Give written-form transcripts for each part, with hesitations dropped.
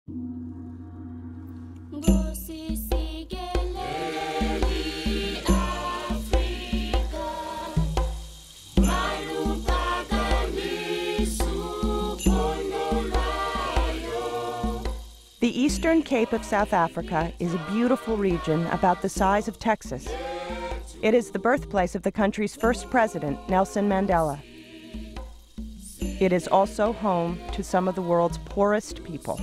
The Eastern Cape of South Africa is a beautiful region about the size of Texas. It is the birthplace of the country's first president, Nelson Mandela. It is also home to some of the world's poorest people.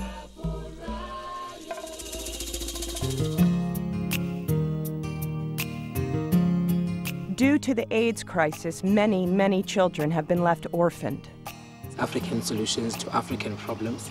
Due to the AIDS crisis, many children have been left orphaned. African Solutions to African Problems,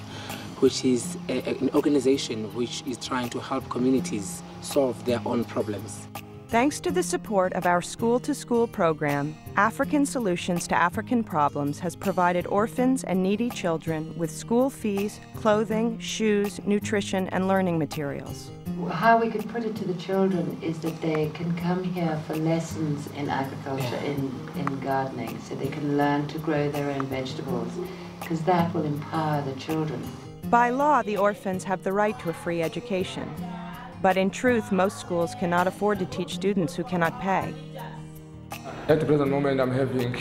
which is an organization which is trying to help communities solve their own problems. Thanks to the support of our school-to-school program, African Solutions to African Problems has provided orphans and needy children with school fees, clothing, shoes, nutrition, and learning materials. How we could put it to the children is that they can come here for lessons in agriculture, in gardening, so they can learn to grow their own vegetables, because that will empower the children. By law, the orphans have the right to a free education. But in truth, most schools cannot afford to teach students who cannot pay. At the present moment, I'm having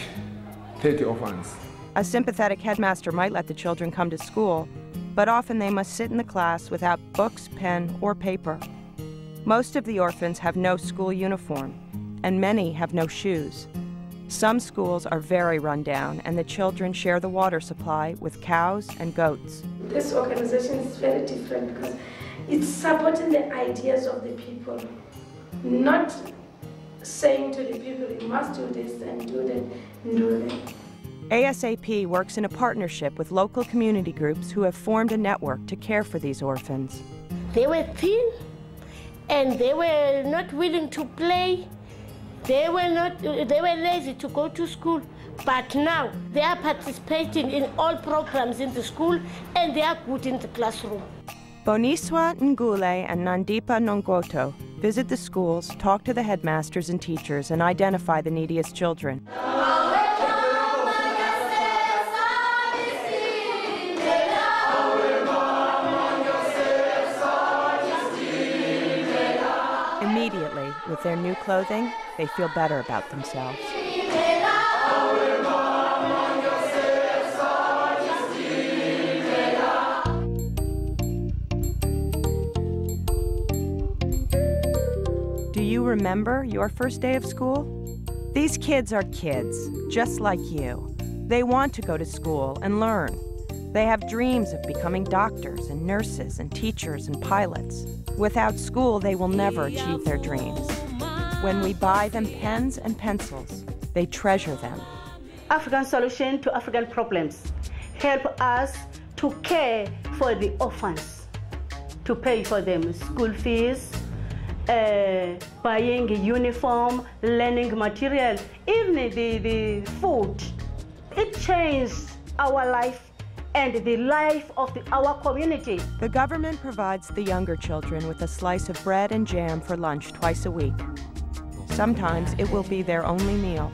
30 orphans. A sympathetic headmaster might let the children come to school, but often they must sit in the class without books, pen, or paper. Most of the orphans have no school uniform, and many have no shoes. Some schools are very run down, and the children share the water supply with cows and goats. This organization is very different because it's supporting the ideas of the people, not saying to the people, you must do this and do that and do that. ASAP works in a partnership with local community groups who have formed a network to care for these orphans. They were thin, and they were not willing to play. They were lazy to go to school, but now they are participating in all programs in the school, and they are good in the classroom. Boniswa Ngule and Nandipa Nongoto visit the schools, talk to the headmasters and teachers, and identify the neediest children. Immediately, with their new clothing, they feel better about themselves. Do you remember your first day of school? These kids are kids, just like you. They want to go to school and learn. They have dreams of becoming doctors and nurses and teachers and pilots. Without school, they will never achieve their dreams. When we buy them pens and pencils, they treasure them. African Solution to African Problems help us to care for the orphans, to pay for them school fees, buying a uniform, learning material, even the food. It changed our life and the life of our community. The government provides the younger children with a slice of bread and jam for lunch twice a week. Sometimes it will be their only meal.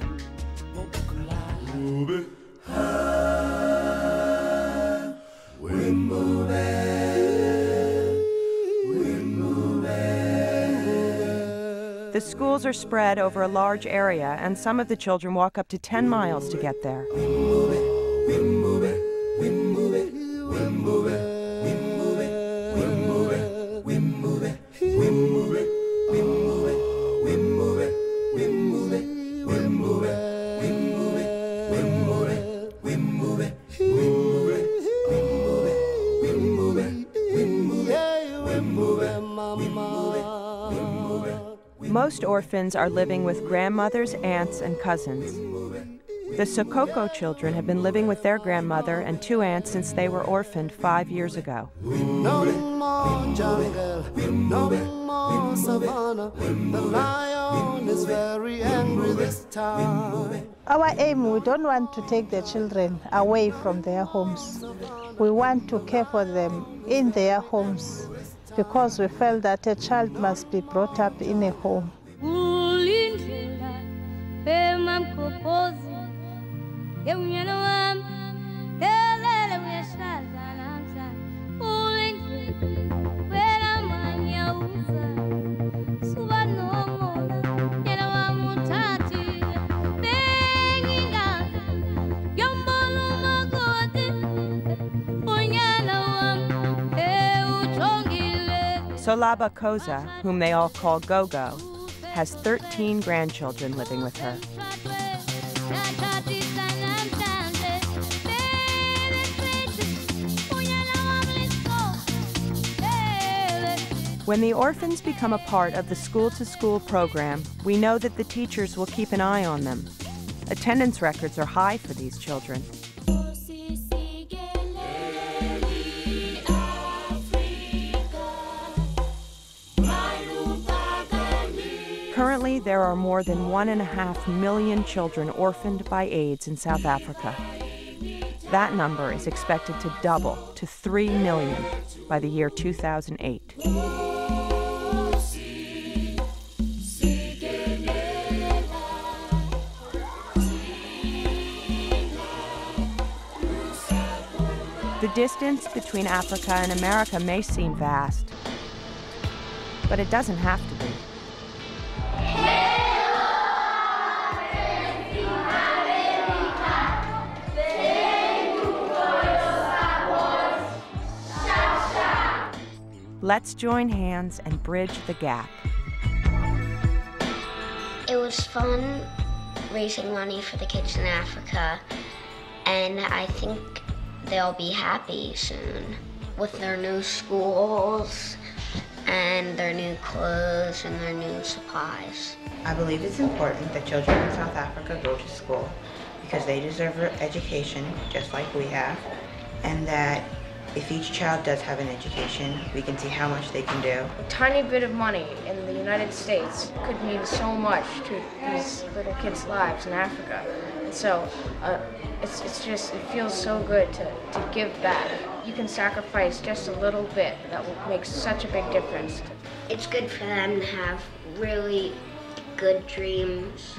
The schools are spread over a large area, and some of the children walk up to 10 miles to get there. Most orphans are living with grandmothers, aunts, and cousins. The Sokoko children have been living with their grandmother and 2 aunts since they were orphaned 5 years ago. No more jungle, no more savannah. The lion is very angry this time. Our aim, we don't want to take the children away from their homes. We want to care for them in their homes because we felt that a child must be brought up in a home. Solaba Koza, whom they all call Gogo, has 13 grandchildren living with her. When the orphans become a part of the school-to-school program, we know that the teachers will keep an eye on them. Attendance records are high for these children. Currently, there are more than 1.5 million children orphaned by AIDS in South Africa. That number is expected to double to 3 million by the year 2008. The distance between Africa and America may seem vast, but it doesn't have to be. Let's join hands and bridge the gap. It was fun raising money for the kids in Africa, and I think they'll be happy soon with their new schools and their new clothes and their new supplies. I believe it's important that children in South Africa go to school because they deserve an education just like we have, and that if each child does have an education, we can see how much they can do. A tiny bit of money in the United States could mean so much to these little kids' lives in Africa. And so it feels so good to give back. You can sacrifice just a little bit that will make such a big difference. It's good for them to have really good dreams.